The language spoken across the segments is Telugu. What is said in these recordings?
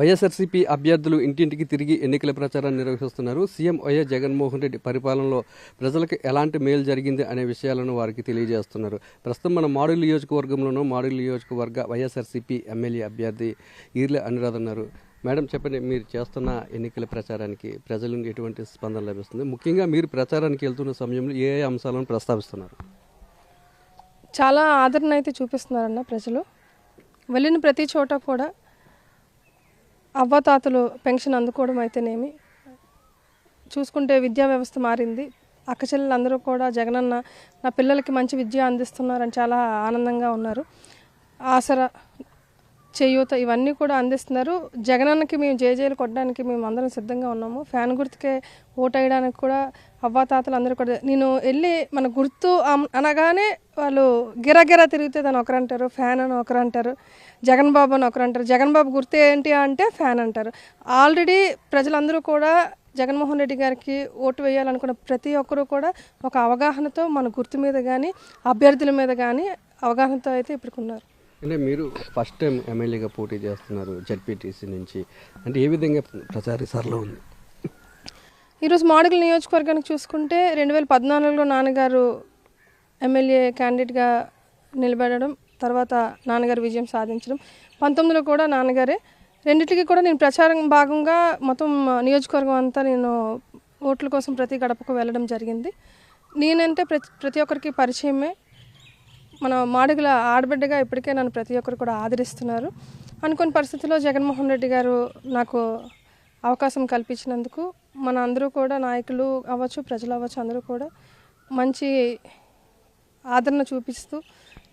వైఎస్ఆర్సీపీ అభ్యర్థులు ఇంటింటికి తిరిగి ఎన్నికల ప్రచారాన్ని నిర్వహిస్తున్నారు. సీఎం వైఎస్ జగన్మోహన్ రెడ్డి పరిపాలనలో ప్రజలకు ఎలాంటి మేలు జరిగింది అనే విషయాలను వారికి తెలియజేస్తున్నారు. ప్రస్తుతం మన మాడుగుల నియోజకవర్గంలోనూ మాడుగుల నియోజకవర్గ వైఎస్ఆర్సీపీ ఎమ్మెల్యే అభ్యర్థి ఈర్ల అనురాధ ఉన్నారు. మేడం చెప్పండి, మీరు చేస్తున్న ఎన్నికల ప్రచారానికి ప్రజల నుండి ఎటువంటి స్పందన లభిస్తుంది? ముఖ్యంగా మీరు ప్రచారానికి వెళ్తున్న సమయంలో ఏ అంశాలను ప్రస్తావిస్తున్నారు? చాలా ఆదరణ అయితే చూపిస్తున్నారన్న ప్రజలు. వెళ్ళిన ప్రతి చోట కూడా అవ్వాతాతలు పెన్షన్ అందుకోవడం అయితేనేమి, చూసుకుంటే విద్యా వ్యవస్థ మారింది. అక్కచెల్లెలందరూ కూడా జగనన్న నా పిల్లలకి మంచి విద్య అందిస్తున్నారని చాలా ఆనందంగా ఉన్నారు. ఆసరా, చేయూత ఇవన్నీ కూడా అందిస్తున్నారు. జగనన్నకి మేము జేజేలు కొట్టడానికి మేము అందరం సిద్ధంగా ఉన్నాము. ఫ్యాన్ గుర్తుకే ఓటు వేయడానికి కూడా అవ్వాతాతలు అందరూ కూడా నేను వెళ్ళి మన గుర్తు అనగానే వాళ్ళు గిరగిరా తిరిగితే దాన్ని ఒకరు అంటారు, ఫ్యాన్ అని ఒకరు అంటారు, జగన్ బాబు అని ఒకరు అంటారు. జగన్ బాబు గుర్తు ఏంటి అంటే ఫ్యాన్ అంటారు. ఆల్రెడీ ప్రజలందరూ కూడా జగన్మోహన్ రెడ్డి గారికి ఓటు వేయాలనుకున్న ప్రతి ఒక్కరూ కూడా ఒక అవగాహనతో మన గుర్తు మీద కానీ అభ్యర్థుల మీద కానీ అవగాహనతో అయితే ఇప్పుడుకున్నారు. అంటే మీరు ఫస్ట్ టైం ఎమ్మెల్యేగా పోటీ చేస్తున్నారు జెడ్పీటీసీ నుంచి, అంటే ఏ విధంగా ప్రచార సరళ ఉంది? ఈరోజు మాడుగుల నియోజకవర్గానికి చూసుకుంటే 2014లో నాన్నగారు ఎమ్మెల్యే క్యాండిడేట్గా నిలబడడం, తర్వాత నాన్నగారు విజయం సాధించడం, 19లో కూడా నాన్నగారే. రెండింటికి కూడా నేను ప్రచారం భాగంగా మొత్తం నియోజకవర్గం అంతా నేను ఓట్ల కోసం ప్రతి గడపకు వెళ్ళడం జరిగింది. నేనంటే ప్రతి ఒక్కరికి పరిచయమే. మన మాడుగుల ఆడబిడ్డగా ఇప్పటికే నన్ను ప్రతి ఒక్కరు కూడా ఆదరిస్తున్నారు. అనుకోని పరిస్థితుల్లో జగన్మోహన్ రెడ్డి గారు నాకు అవకాశం కల్పించినందుకు మన అందరూ కూడా నాయకులు అవ్వచ్చు, ప్రజలు అవ్వచ్చు, అందరూ కూడా మంచి ఆదరణ చూపిస్తూ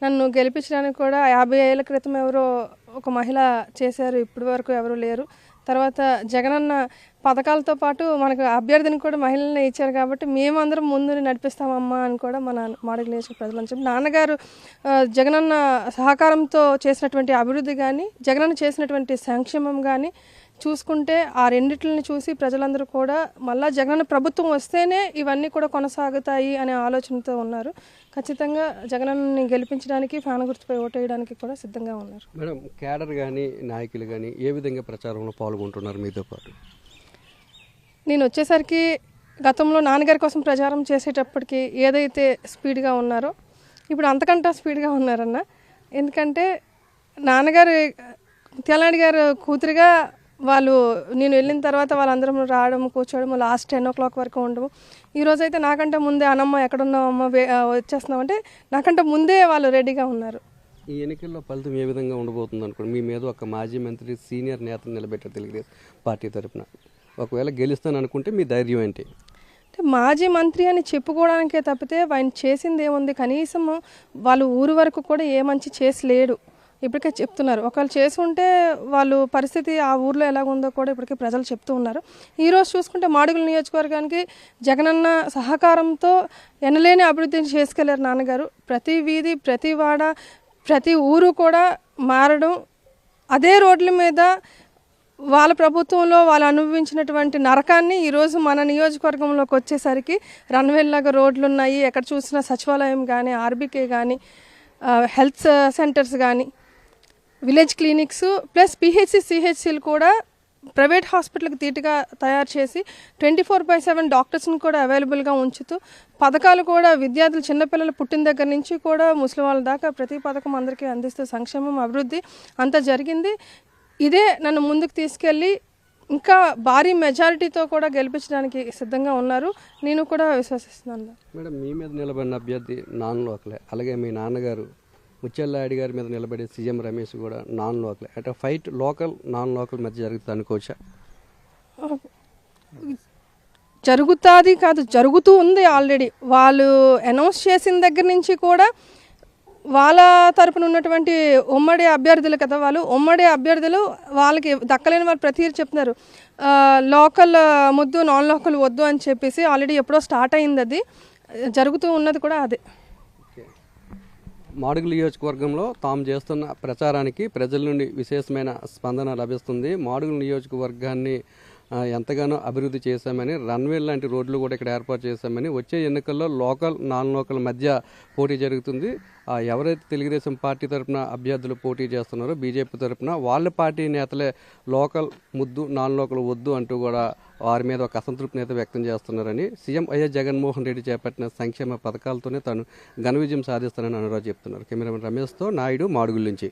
నన్ను గెలిపించడానికి కూడా 50 ఏళ్ల క్రితం ఎవరో ఒక మహిళ చేశారు, ఇప్పటి వరకు ఎవరు లేరు. తర్వాత జగనన్న పథకాలతో పాటు మనకు అభ్యర్థిని కూడా మహిళలనే ఇచ్చారు కాబట్టి మేమందరం ముందు నడిపిస్తామమ్మా అని కూడా మన మాడుగుల నియోజక ప్రజలని చెప్పి నాన్నగారు జగనన్న సహకారంతో చేసినటువంటి అభివృద్ధి కానీ జగనన్న చేసినటువంటి సంక్షేమం కానీ చూసుకుంటే ఆ రెండిటిని చూసి ప్రజలందరూ కూడా మళ్ళా జగనన్న ప్రభుత్వం వస్తేనే ఇవన్నీ కూడా కొనసాగుతాయి అనే ఆలోచనతో ఉన్నారు. ఖచ్చితంగా జగనన్నని గెలిపించడానికి ఫ్యాన్ గుర్తుపై ఓటు వేయడానికి కూడా సిద్ధంగా ఉన్నారు. మేడం, క్యాడర్ కానీ నాయకులు కానీ ఏ విధంగా ప్రచారంలో పాల్గొంటున్నారు మీతో పాటు? నేను వచ్చేసరికి గతంలో నాన్నగారి కోసం ప్రచారం చేసేటప్పటికి ఏదైతే స్పీడ్గా ఉన్నారో ఇప్పుడు అంతకంటే స్పీడ్గా ఉన్నారన్న. ఎందుకంటే నాన్నగారు తెల్లాడి గారు కూతురుగా వాళ్ళు నేను వెళ్ళిన తర్వాత వాళ్ళందరం రావడం, కూర్చోవడం, లాస్ట్ 10 o'clock వరకు ఉండము. ఈరోజైతే నాకంటే ముందే అనమ్మ ఎక్కడున్నామమ్మ వచ్చేస్తున్నాం అంటే నాకంటే ముందే వాళ్ళు రెడీగా ఉన్నారు. ఈ ఎన్నికల్లో ఫలితం ఏ విధంగా ఉండబోతుంది అనుకోండి? మీ మీద ఒక మాజీ మంత్రి సీనియర్ నేతను నిలబెట్టారు తెలుగుదేశం పార్టీ తరఫున. ఒకవేళ గెలుస్తాను అనుకుంటే మీ ధైర్యం ఏంటి? అంటే మాజీ మంత్రి అని చెప్పుకోవడానికే తప్పితే ఆయన చేసింది ఏముంది? కనీసం వాళ్ళు ఊరు వరకు కూడా ఏ మంచి చేసి లేడు. ఇప్పటికే చెప్తున్నారు. ఒకవేళ చేసి ఉంటే వాళ్ళు పరిస్థితి ఆ ఊర్లో ఎలాగుందో కూడా ఇప్పటికే ప్రజలు చెప్తూ ఉన్నారు. ఈరోజు చూసుకుంటే మాడుగుల నియోజకవర్గానికి జగనన్న సహకారంతో ఎనలేని అభివృద్ధిని చేసుకెళ్లారు నాన్నగారు. ప్రతి వీధి, ప్రతి వాడ, ప్రతి ఊరు కూడా మారడం, అదే రోడ్ల మీద వాళ్ళ ప్రభుత్వంలో వాళ్ళు అనుభవించినటువంటి నరకాన్ని ఈరోజు మన నియోజకవర్గంలోకి వచ్చేసరికి రన్వేల్లాగా రోడ్లు ఉన్నాయి. ఎక్కడ చూసినా సచివాలయం కానీ, ఆర్బీకే కానీ, హెల్త్ సెంటర్స్ కానీ, విలేజ్ క్లినిక్స్ ప్లస్ పిహెచ్సి, సిహెచ్సిలు కూడా ప్రైవేట్ హాస్పిటల్కి ధీటుగా తయారు చేసి 24/7 డాక్టర్స్ని కూడా అవైలబుల్గా ఉంచుతూ పథకాలు కూడా విద్యార్థులు చిన్నపిల్లలు పుట్టిన దగ్గర నుంచి కూడా ముసలి వాళ్ళ దాకా ప్రతి పథకం అందరికీ అందిస్తూ సంక్షేమం, అభివృద్ధి అంతా జరిగింది. ఇదే నన్ను ముందుకు తీసుకెళ్ళి ఇంకా భారీ మెజారిటీతో కూడా గెలిపించడానికి సిద్ధంగా ఉన్నారు. నేను కూడా విశ్వసిస్తున్నాను. మేడం, మీ మీద నిలబడిన అభ్యర్థి నాన్ లోకలే, అలాగే మీ నాన్నగారు ముత్యాలనాయుడు గారి మీద నిలబడే సీఎం రమేష్ కూడా నాన్ లోకలే. అంటే ఫైట్ లోకల్ నాన్ లోకల్ మధ్య జరుగుతుంది అనుకోవచ్చా? జరుగుతుంది కాదు, జరుగుతూ ఉంది. ఆల్రెడీ వాళ్ళు అనౌన్స్ చేసిన దగ్గర నుంచి కూడా వాళ్ళ తరపున ఉన్నటువంటి ఉమ్మడి అభ్యర్థులు కదా, వాళ్ళు ఉమ్మడి అభ్యర్థులు వాళ్ళకి దక్కలేని వాళ్ళు ప్రతి చెప్తున్నారు లోకల్ ముద్దు, నాన్ లోకల్ వద్దు అని చెప్పేసి. ఆల్రెడీ ఎప్పుడో స్టార్ట్ అయింది, అది జరుగుతూ ఉన్నది కూడా అదే. మాడుగుల నియోజకవర్గంలో తాము చేస్తున్న ప్రచారానికి ప్రజల నుండి విశేషమైన స్పందన లభిస్తుంది. మాడుగుల నియోజకవర్గాన్ని ఎంతగానో అభివృద్ధి చేశామని, రన్వే లాంటి రోడ్లు కూడా ఇక్కడ ఏర్పాటు చేశామని, వచ్చే ఎన్నికల్లో లోకల్ నాన్ లోకల్ మధ్య పోటీ జరుగుతుంది. ఎవరైతే తెలుగుదేశం పార్టీ తరఫున అభ్యర్థులు పోటీ చేస్తున్నారో బీజేపీ తరఫున వాళ్ళ పార్టీ నేతలే లోకల్ ముద్దు నాన్ లోకల్ వద్దు అంటూ కూడా వారి మీద ఒక అసంతృప్తిని అయితే వ్యక్తం చేస్తున్నారని, సీఎం వైఎస్ జగన్మోహన్ రెడ్డి చేపట్టిన సంక్షేమ పథకాలతోనే తాను ఘన విజయం సాధిస్తానని అనురాగ్ చెప్తున్నారు. కెమెరామెన్ రమేష్తో నాయుడు, మాడుగుల నుంచి.